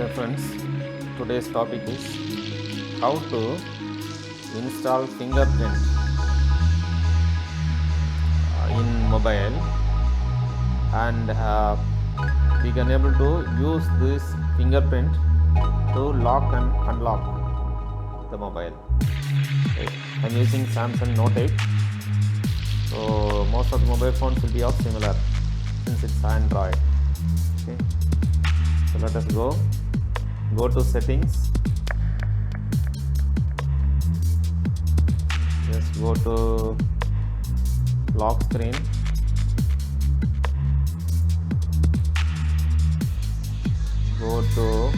Okay friends, today's topic is how to install fingerprint in mobile, and we can able to use this fingerprint to lock and unlock the mobile. Okay. I'm using Samsung Note 8, so most of the mobile phones will be of similar since it's Android. Okay. So let us go to settings, just go to lock screen, go to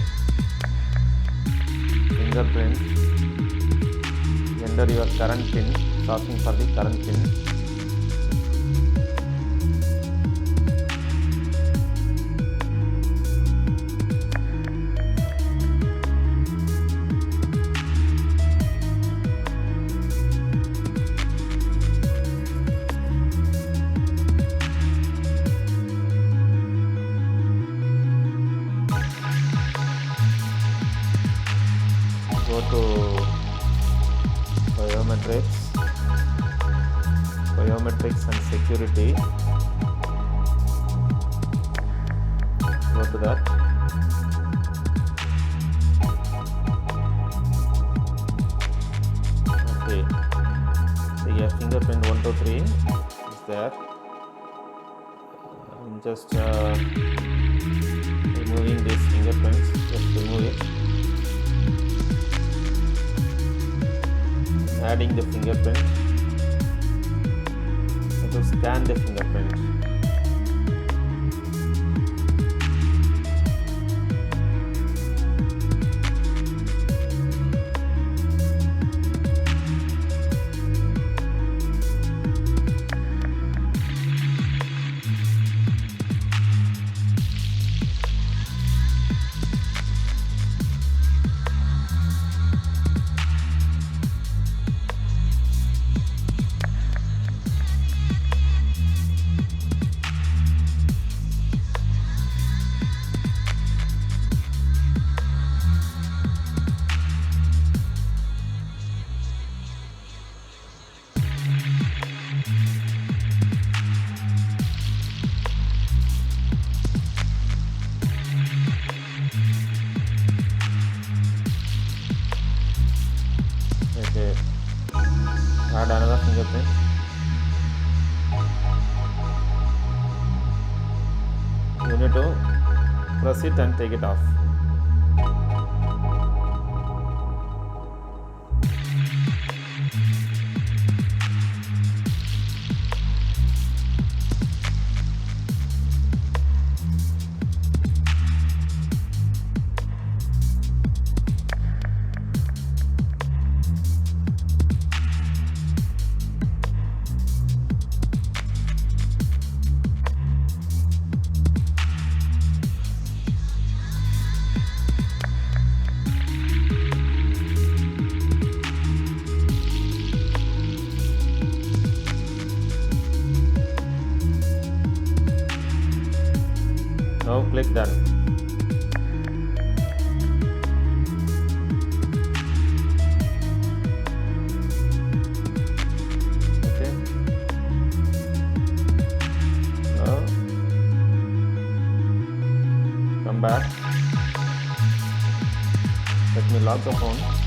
fingerprint, enter your current pin, it's asking for the current pin. Go to biometrics and security, go to that. Okay, so your fingerprint 1 2 3 is there. I'm just removing these fingerprints, just remove it. Adding the fingerprint, it will scan the fingerprint. Okay, add another fingerprint. You need to press it and take it off. Now click done. Okay. Now come back. Let me lock the phone.